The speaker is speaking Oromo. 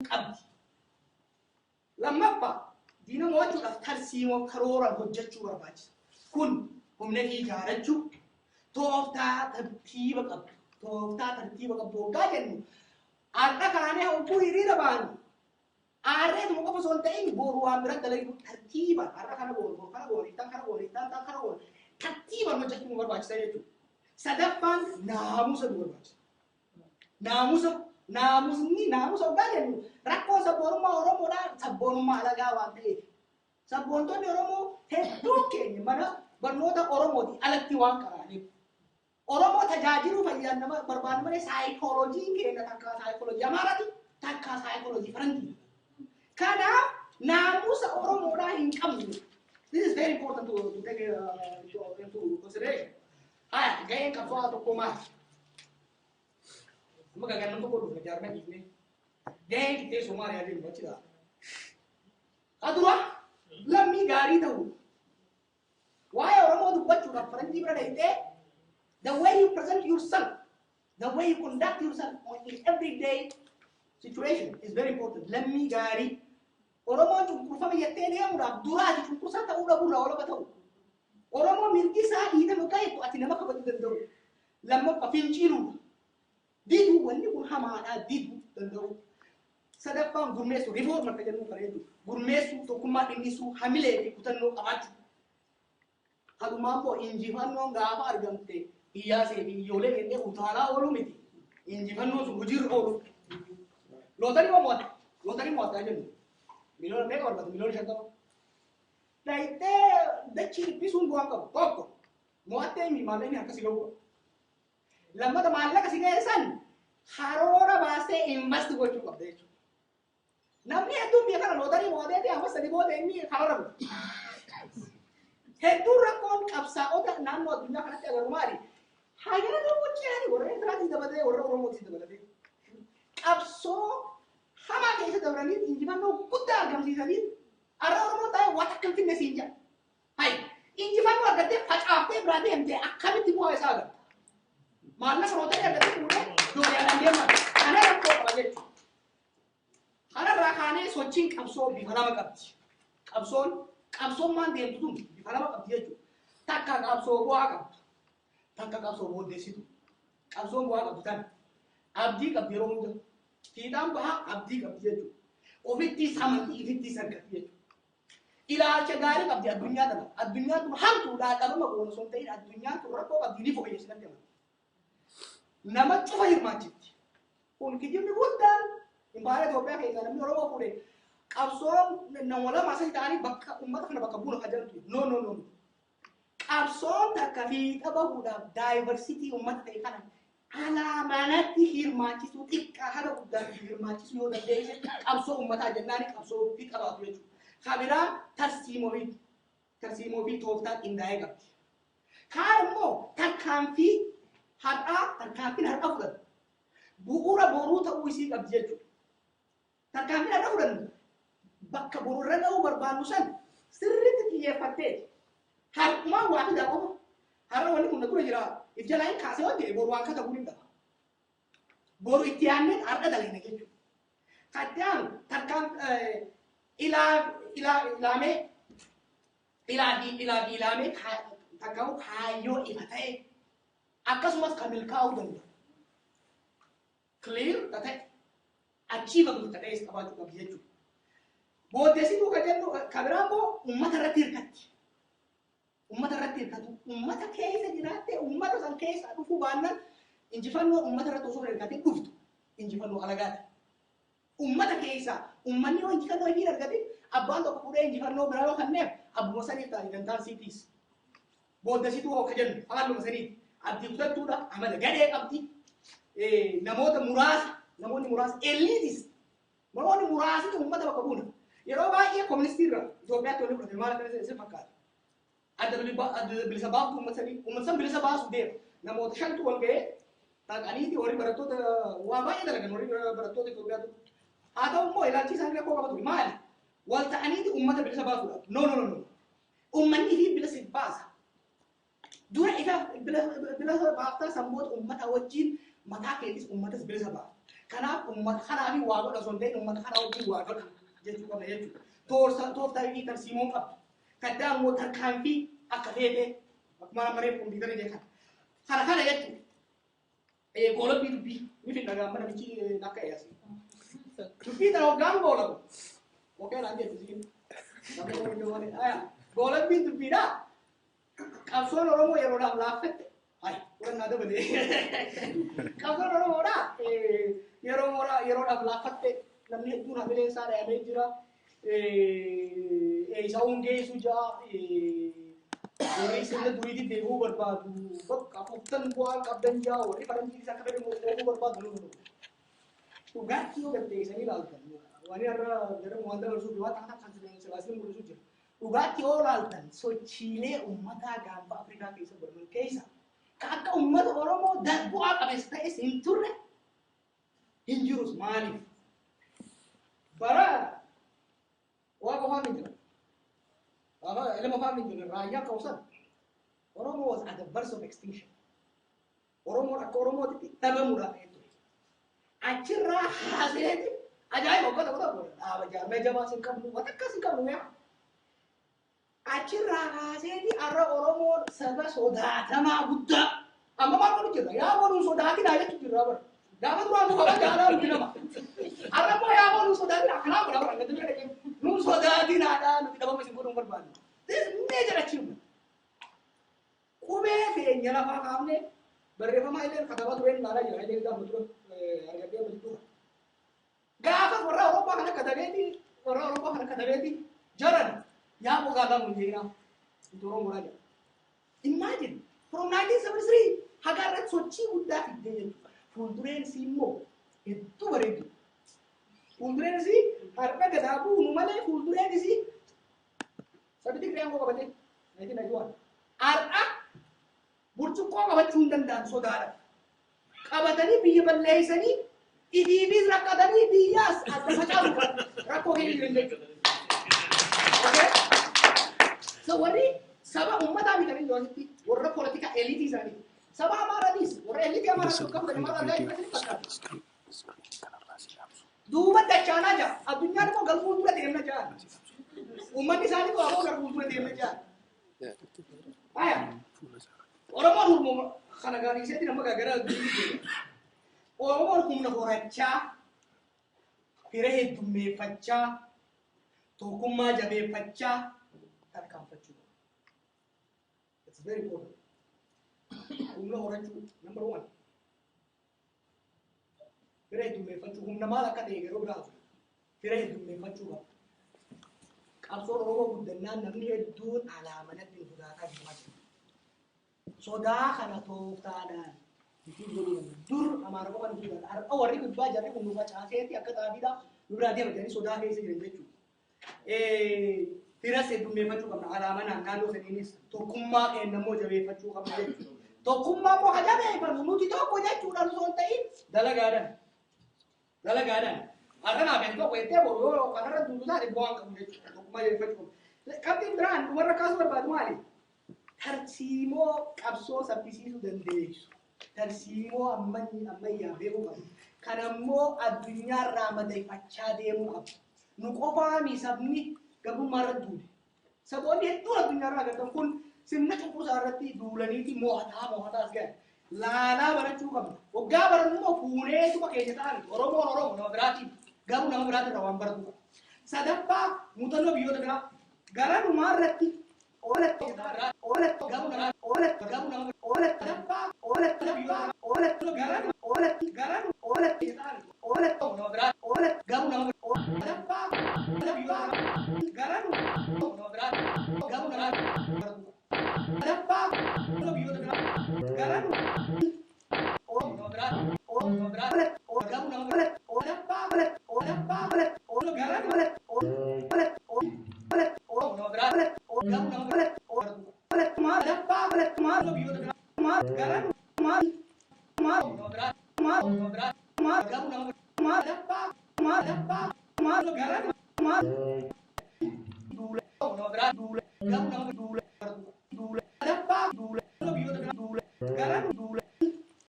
قبل لما بقى دينا موجود أفترسي وكرورا هجتشو برباج كن هم نهي جارجو توفتا ترتيبك قبل توفتا ترتيبك قبل وقاجن أرتا كانه أبو يريد بان أرتا مقف سولتين بورو أمرت دلائل ترتيبا أرتا كانه بورو كانه بورو إتان كانه بورو إتان كانه بورو ترتيبا مجتشو برباج سيجو سدفان ناموس برباج ناموس ni naamus ogajen rakko sabonuma oromo da sabonuma alaga wante sabonto ni oromo heddu kenya mana barnota oromo di alatti wan karani oromo tajajiru fayyan nama barban mane psychology kenya takka psychology amarati takka psychology farangi kana naamus oromo da hinkamni. This is very important to take into consideration. Aya gayen kapwa to koma maka ganun to ko do jarme ni gayen kite somari ade bachida adura lammi gari tahu why oromo du bachu da faranji bra ite the way you present yourself the way you conduct yourself in everyday situation is very important lammi gari oromo tu kurfa yette ne amura dura ji kursa ta ura burra wala bataw oromo mirki sa ida mukai to atina maka badu dando lamma pafinchiru didu wani kun hamada didu dando sadafan gurmesu reform ka janu karedu gurmesu to kuma dingisu hamile bi kutanno abatu hadu mambo injifanno ngaba argamte iyase bi yole ende utala olumiti injifanno su hujir olu lotari mo janu milor me korba milor shakka daite dachi bisun buanga boko moate mi maleni hakasi logo lamma da malla kasi gesan harora baste invest gochu kabde namni adu mi kana lodari mode de amma sadi mode ni harora hedu rakon kapsa oda nanno dunya kana te garumari hagana no muchani gore trati da bade oro oro moti da bade kapso hama ke se dabrani injiman no kudda gamsi sadi ara oro tay watakal tin sinja hai injiman no agate facape brade emte akkamiti mo esaga malla rote ya gati pure do ya ndema ana rakko bajet ana rakane sochin kapso bi halama kapti kapson man dem tudum bi halama kapti yeju takka kapso bo aka takka kapso bo desitu kapso bo aka butan abdi kapti romjo tidam ba abdi kapti yeju ofitti samanti ifitti sarkati yeju ila chagari kapti adunya tu hantu da kaluma bo sonte adunya tu rakko kapti ni fo yesinate nama cufa hirmaachifti kun kijibni guddaan imbaare Itoophiyaa keessa namni Oromoo fuudhe qabsoon namoota maasii ta'anii bakka uummata kana bakka buuna kajaltu no qabsoon takka fiixa bahuudhaaf daayivarsitii uummata ta'e kana alaamanatti hirmaachisuu xiqqaa haala guddaan hirmaachisuu yoo dandeesse qabsoo uummataa jennaani qabsoo fiixa baatu jechuudha. Kabiraa tarsiimoo fi tooftaan qindaa'ee qabdi. Kaan immoo tarkaanfii har'a tarkaanfiin har'a fudhan bu'uura boruu ta'uu isii qabdi jechuudha. Tarkaanfiin har'a fudhan bakka boruurra ga'uu barbaannu san sirriitti xiyyeeffattee har'umaan waa fidaa qofa har'a wanni kun dura jira if jalaan kaasee waan ta'e boru waan kata gudin qaba boru itti yaanneen har'a dalagna jechuudha. Kaddaan tarkaan ilaamee takkaa'u kaayyoo ifa ta'e akkasumas kan milkaa'uu danda'u clear ta'e achievable ta'e qabaachuu qabdi jechuudha. Booddeessituu kan jennu kabiraan immoo uummata irratti hirkatti. Uummata keessa jiraattee uummata san keessa dhufuu baannaan injifannoo uummata irratti osoo hirkattee dhuftu injifannoo alagaati. Uummata keessa uummanni yoo injifannoo hin argatin abbaan tokko fuudhee injifannoo biraa yoo kenneef abbuma saniif ta'a gantaan siitiis. Booddeessituu hoo kan jennu haaluma saniiti. Abdii kutattuudha amala gadhee qabdi namoonni muraasa eliitis namoonni muraasni uummata bakka buuna yeroo baay'ee koministiirra Itoophiyaatti waliin fudhate maal akka isa fakkaata adda bilisa baaftu uummatni san bilisa baasu deema namoota shantu wal ga'ee taqaniiti warri barattoota waa baay'ee dalagan warri barattoota Itoophiyaatu haa ta'u immoo ilaalchi isaan rakkoo qabatu maali wal ta'aniiti uummata bilisa baasuudha no uummanni fi bilisa baasa dura ita bilisa baaftaa samboota uummata wajjin mataa keetis uummatas bilisa baasa Kanaaf uummata kanaa fi waa godha osoo hin ta'in uummata kanaa wajjin waa godha jechuu qabna jechuudha. Tooftaa fi tarsiimoo qabdu. Kaddaa immoo tarkaanfii akka feetee akkuma maree kompiitara jechuudha. Kana jechuudha. Goolabbii dubbii ni finna gaamba namichi nakka eeyasi. Dubbii tan hoggaan goolabu. Okkee naan jettu siin. Goolabbii dubbiidha. Qabsoon Oromoo yeroodhaaf laaffatte. Hai, ulan ada bade. Qabsoon Oromoodha. Yeroodhaaf laaffatte namni hedduun hamileen isaa dhaabee jira. Isa hundeessu jira. Warri sirna duriitti deebi'uu barbaadu. Bakka afurtan bu'aa qabdan jira. Warri faranjii isa akka fedhamu deebi'uu barbaadu. Dhugaatti yoo gaddeessanii ilaaltan. Waan irra gara waan dabarsuuf waan akka kan silaasiin mul'isu jira. Dhugaatti yoo ilaaltan sochiilee uummataa gaanfa Afrikaa keessa godhaman keessa akka uummata Oromoo bu'aa qabeessa ta'es hin turre hin jirus maaliif? Bara waa qofaan hin jiran. Ilma qofaan hin jiran raayyaa ka'uusan Oromoo was at the verge of extinction. Oromoon akka Oromootitti dhabamuudhaaf ture. Achirraa haaseeti ajaa'iba uffata dhaaba jaarmee jabaa sin qabnu waan akkas hin qabnu yaa. Achirraa haaseeti har'a Oromoon saba sodaatamaa guddaa. Amma maal godhu jirra? Yaa boonu sodaatinaa jechuun jirra bara. Gaafa duraan nu qaban jaalaa nuti nama. Har'a immoo yaa boonu sodaatinaa kanaaf godha bara. Gadi jedhee nu sodaatinaadhaa nuti dhabama isin godhuun barbaanne. This major achievement. Qubee keenya lafaa kaafnee barreeffama illee katabaa tureen ilaalaa jira. Illee gaafa ture argadee bulchuudha. Gaafa warra Awurooppaa kana katabeeti jaran yaa boqaalaa nu jeera. Itoroon godhaa jira. Imagine from 1973 haga irratti sochii guddaa fiddee jechuudha. Fuuldureen isii immoo hedduu bareedu. Fuuldureen isii harka gadaa buunu malee fuuldureen isii sabitii kiriyaan koo qabatee 1991 har'a burcuqqoo qabachuu hin danda'an sodaadha. Qabatanii biyya balleessanii idiinis rakkatanii biyyaas adda facaasu rakkoo keenya jiran jechuudha. So warri saba uummataa bitanii yoositti warra politika eliitii isaanii saba amaaraatiis warra eliitii amaaraa tokko kan amaaraa gaa'ee fakkaatu. Duuba dachaanaa jira. Addunyaan immoo galfuun dura deemna jira. Uummanni isaanii immoo ammoo galfuun dura deemna jira. Oromoon humna kana gaariiseetti nama gaagara Oromoon humna horachaa, hira heddummeeffachaa, tokkummaa jabeeffachaa tarkaanfachuu. It's very important. Humna horachuu number one. Hira heddummeeffachuu humna maal akka ta'e yeroo biraatu hira heddummeeffachuu qaba. Qabsoon Oromoo guddannaan namni hedduun alaamanatti hin fudhataa jiru. Sodaa kana tooftaadhaan dur amaara qofa hin jiran har'a warri gubbaa jarri kun nufa caaseetti akka xaafiidha duraa deematanii sodaa keessa jiran jechuudha. Firas heddummeeffachuu qabna alaama naannoo saniinis tokkummaa keenya immoo jabeeffachuu qabna jechuudha. Tokkummaa immoo haa jabeeffannu nuti tokko jechuudhaan osoo hin ta'in dalagaadhaan har'a naafeen tokko jettee boru yoo kanarra duudu taate bu'aan qabu jechuudha. Tokkummaa jabeeffachuu qabna. Qabxiin biraan warra kaasuu barbaadu maali? Tarsiimoo qabsoo saffisiisuu dandeessu. Tarsiimoo ammayyaa beekuu qabu. Kan ammoo addunyaarraa madeeffachaa deemuu qabu. Nu qofaami sabni gabummaarra duule. Saboonni hedduun addunyaarraa argatan kun sirna cunqursaa irratti duulaniiti mo'ataas gahe. Laalaa barachuu qabna. Waggaa barannu immoo fuuneetuma keenya ta'an Oromoon nama biraatiin garuu nama biraatirraa waan baratu qaba. Sadaffaa muuxannoo biyyoota biraa gara dhumaa irratti Garan